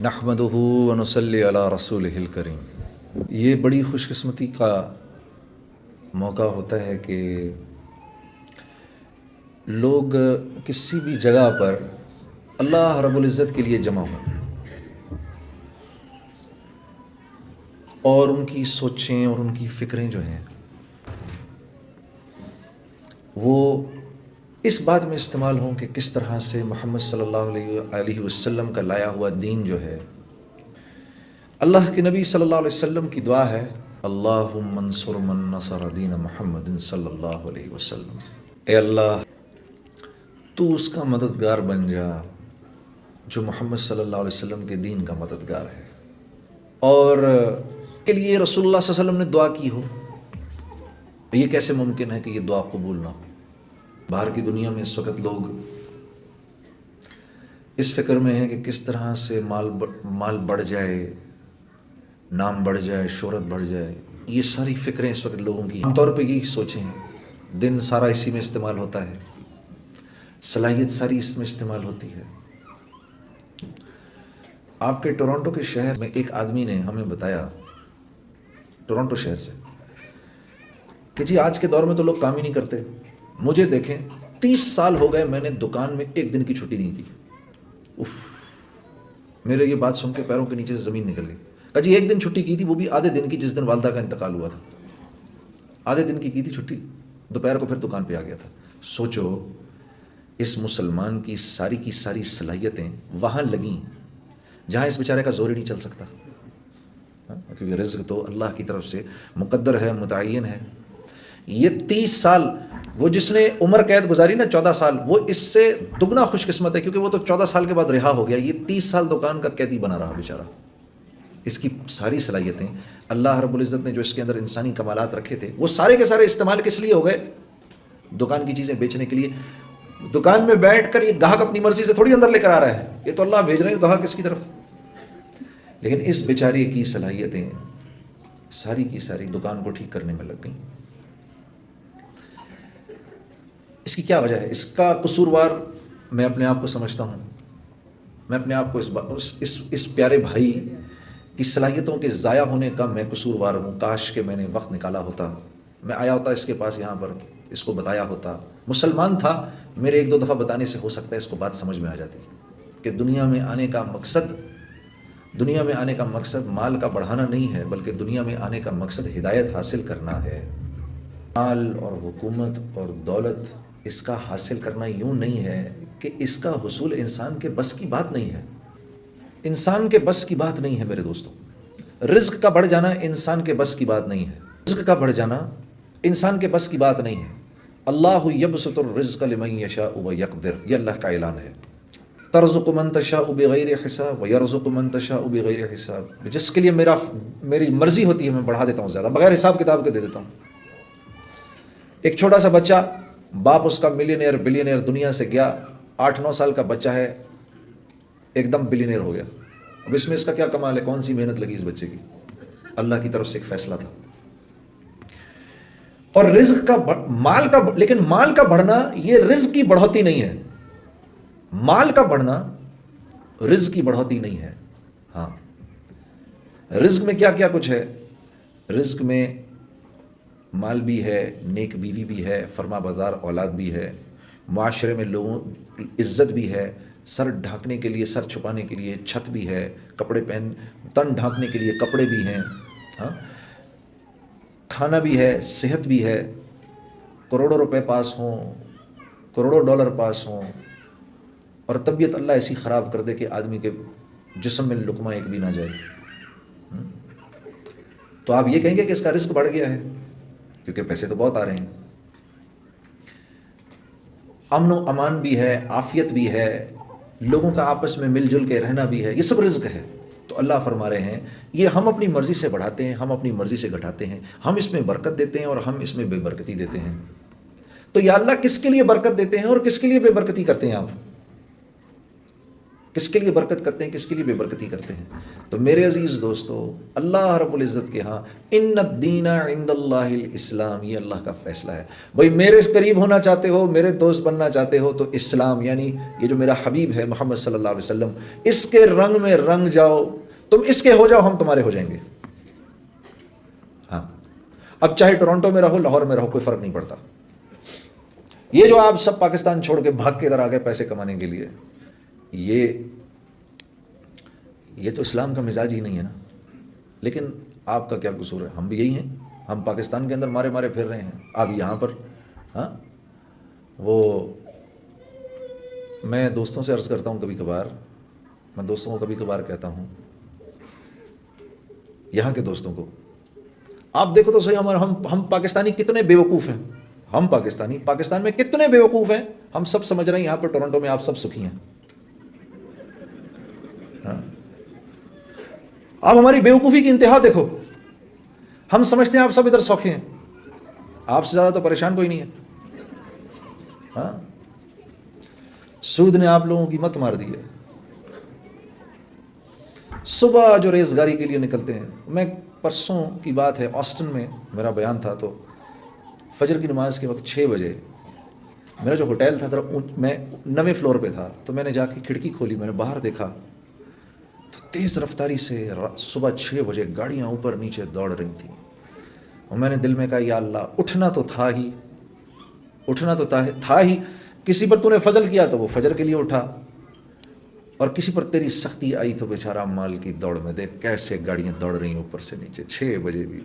نحمدہ ونصلی علی رسولہ الکریم۔ یہ بڑی خوش قسمتی کا موقع ہوتا ہے کہ لوگ کسی بھی جگہ پر اللہ رب العزت کے لیے جمع ہوں اور ان کی سوچیں اور ان کی فکریں جو ہیں وہ اس بات میں استعمال ہوں کہ کس طرح سے محمد صلی اللہ علیہ وسلم کا لایا ہوا دین جو ہے، اللہ کے نبی صلی اللہ علیہ وسلم کی دعا ہے، اللہم انصر من نصر دین محمد صلی اللہ علیہ وسلم، اے اللہ تو اس کا مددگار بن جا جو محمد صلی اللہ علیہ وسلم کے دین کا مددگار ہے، اور کے لیے رسول اللہ صلی اللہ علیہ وسلم نے دعا کی ہو۔ یہ کیسے ممکن ہے کہ یہ دعا قبول نہ ہو؟ باہر کی دنیا میں اس وقت لوگ اس فکر میں ہیں کہ کس طرح سے مال بڑھ جائے، نام بڑھ جائے، شہرت بڑھ جائے۔ یہ ساری فکریں اس وقت لوگوں کی عام طور پہ یہی سوچیں، دن سارا اسی میں استعمال ہوتا ہے، صلاحیت ساری اس میں استعمال ہوتی ہے۔ آپ کے ٹورانٹو کے شہر میں ایک آدمی نے ہمیں بتایا، ٹورانٹو شہر سے، کہ جی آج کے دور میں تو لوگ کام ہی نہیں کرتے، مجھے دیکھیں 30 سال ہو گئے میں نے دکان میں ایک دن کی چھٹی نہیں کی۔ میرے یہ بات سن کے پیروں کے نیچے سے زمین نکل گئی۔ کہا جی ایک دن چھٹی کی تھی، وہ بھی آدھے دن کی، جس دن والدہ کا انتقال ہوا تھا، آدھے دن کی تھی چھٹی، دوپہر کو پھر دکان پہ آ گیا تھا۔ سوچو اس مسلمان کی ساری صلاحیتیں وہاں لگیں جہاں اس بیچارے کا زور ہی نہیں چل سکتا، کیونکہ رزق تو اللہ کی طرف سے مقدر ہے، متعین ہے۔ یہ 30 سال وہ جس نے عمر قید گزاری نا 14 سال، وہ اس سے دگنا خوش قسمت ہے، کیونکہ وہ تو 14 سال کے بعد رہا ہو گیا، یہ 30 سال دکان کا قیدی بنا رہا بیچارہ۔ اس کی ساری صلاحیتیں اللہ رب العزت نے جو اس کے اندر انسانی کمالات رکھے تھے، وہ سارے کے سارے استعمال کس لیے ہو گئے؟ دکان کی چیزیں بیچنے کے لیے۔ دکان میں بیٹھ کر یہ گاہک اپنی مرضی سے تھوڑی اندر لے کر آ رہا ہے، یہ تو اللہ بھیج رہے ہیں گاہک اس کی طرف۔ لیکن اس بیچارے کی صلاحیتیں ساری کی ساری دکان کو ٹھیک کرنے میں لگ گئیں۔ اس کی کیا وجہ ہے؟ اس کا قصوروار میں اپنے آپ کو سمجھتا ہوں، میں اپنے آپ کو اس پیارے بھائی کی صلاحیتوں کے ضائع ہونے کا میں قصوروار ہوں۔ کاش کہ میں نے وقت نکالا ہوتا، میں آیا ہوتا اس کے پاس، یہاں پر اس کو بتایا ہوتا۔ مسلمان تھا، میرے ایک دو دفعہ بتانے سے ہو سکتا ہے اس کو بات سمجھ میں آ جاتی کہ دنیا میں آنے کا مقصد مال کا بڑھانا نہیں ہے، بلکہ دنیا میں آنے کا مقصد ہدایت حاصل کرنا ہے۔ مال اور حکومت اور دولت اس کا حاصل کرنا یوں نہیں ہے کہ اس کا حصول انسان کے بس کی بات نہیں ہے، انسان کے بس کی بات نہیں ہے میرے دوستوں۔ رزق کا بڑھ جانا انسان کے بس کی بات نہیں ہے، رزق کا بڑھ جانا انسان کے بس کی بات نہیں ہے۔ اللہ یبسط الرزق لمن یشاء ویقدر، یہ اللہ کا اعلان ہے۔ ترزق من تشاء بغیر حساب ویرزق من تشاء بغیر حساب، جس کے لیے میری مرضی ہوتی ہے میں بڑھا دیتا ہوں زیادہ، بغیر حساب کتاب کے دے دیتا ہوں۔ ایک چھوٹا سا بچہ، باپ اس کا ملینئر بلینئر دنیا سے گیا، 8-9 سال کا بچہ ہے، ایک دم بلینئر ہو گیا۔ اب اس میں اس کا کیا کمال ہے؟ کون سی محنت لگی اس بچے کی؟ اللہ کی طرف سے ایک فیصلہ تھا۔ اور رزق کا لیکن مال کا بڑھنا یہ رزق کی بڑھوتی نہیں ہے، مال کا بڑھنا رزق کی بڑھوتی نہیں ہے۔ ہاں، رزق میں کیا کیا کچھ ہے؟ رزق میں مال بھی ہے، نیک بیوی بھی ہے، فرما بردار اولاد بھی ہے، معاشرے میں لوگوں عزت بھی ہے، سر ڈھانکنے کے لیے، سر چھپانے کے لیے چھت بھی ہے، کپڑے تن ڈھانکنے کے لیے کپڑے بھی ہیں، ہاں، کھانا بھی ہے، صحت بھی ہے، کروڑوں روپے پاس ہوں، کروڑوں ڈالر پاس ہوں، اور طبیعت اللہ ایسی خراب کر دے کہ آدمی کے جسم میں لقمہ ایک بھی نہ جائے، تو آپ یہ کہیں گے کہ اس کا رزق بڑھ گیا ہے، کیونکہ پیسے تو بہت آ رہے ہیں۔ امن و امان بھی ہے، عافیت بھی ہے، لوگوں کا آپس میں مل جل کے رہنا بھی ہے، یہ سب رزق ہے۔ تو اللہ فرما رہے ہیں یہ ہم اپنی مرضی سے بڑھاتے ہیں، ہم اپنی مرضی سے گھٹاتے ہیں، ہم اس میں برکت دیتے ہیں اور ہم اس میں بے برکتی دیتے ہیں۔ تو یا اللہ کس کے لیے برکت دیتے ہیں اور کس کے لیے بے برکتی کرتے ہیں آپ؟ کس کے لیے برکت کرتے ہیں, کس کے لیے بے برکتی کرتے ہیں. تو میرے عزیز دوستو, اللہ رب العزت کے ہاں ان الدین عند اللہ الاسلام, یہ اللہ کا فیصلہ ہے. بھائی میرے قریب ہونا چاہتے ہو, میرے دوست بننا چاہتے ہو, تو اسلام یعنی یہ جو میرا حبیب ہے محمد صلی اللہ علیہ وسلم, اس کے رنگ میں رنگ جاؤ. تم اس کے ہو جاؤ, ہم تمہارے ہو جائیں گے. ہاں, اب چاہے ٹورنٹو میں رہو, لاہور میں رہو, کوئی فرق نہیں پڑتا. یہ جو آپ سب پاکستان چھوڑ کے بھاگ کے ادھر آ گئے پیسے کمانے کے لیے, یہ تو اسلام کا مزاج ہی نہیں ہے نا. لیکن آپ کا کیا قصور ہے؟ ہم بھی یہی ہیں, ہم پاکستان کے اندر مارے مارے پھر رہے ہیں, آپ یہاں پر. ہاں, وہ میں دوستوں سے عرض کرتا ہوں, کبھی کبھار میں دوستوں کو کبھی کبھار کہتا ہوں, یہاں کے دوستوں کو, آپ دیکھو تو صحیح ہم پاکستانی کتنے بیوقوف ہیں. ہم پاکستان میں کتنے بیوقوف ہیں. ہم سب سمجھ رہے ہیں یہاں پر ٹورنٹو میں آپ سب سکھی ہیں. آپ ہماری بیوقوفی کی انتہا دیکھو. ہم سمجھتے ہیں آپ سب ادھر سوکھے ہیں, آپ سے زیادہ تو پریشان کوئی نہیں ہے. ہاں, سود نے آپ لوگوں کی مت مار دی ہے. صبح جو ریزگاری کے لیے نکلتے ہیں, میں پرسوں کی بات ہے, آسٹن میں میرا بیان تھا, تو فجر کی نماز کے وقت 6 بجے میرا جو ہوٹل تھا ذرا میں 9ویں فلور پہ تھا, تو میں نے جا کے کھڑکی کھولی, میں نے باہر دیکھا تو تیز رفتاری سے صبح 6 بجے گاڑیاں اوپر نیچے دوڑ رہی تھیں. اور میں نے دل میں کہا یا اللہ, اٹھنا تو تھا ہی, کسی پر تو نے فضل کیا تو وہ فجر کے لیے اٹھا, اور کسی پر تیری سختی آئی تو بیچارہ مال کی دوڑ میں دیکھ کیسے گاڑیاں دوڑ رہی ہیں اوپر سے نیچے 6 بجے بھی.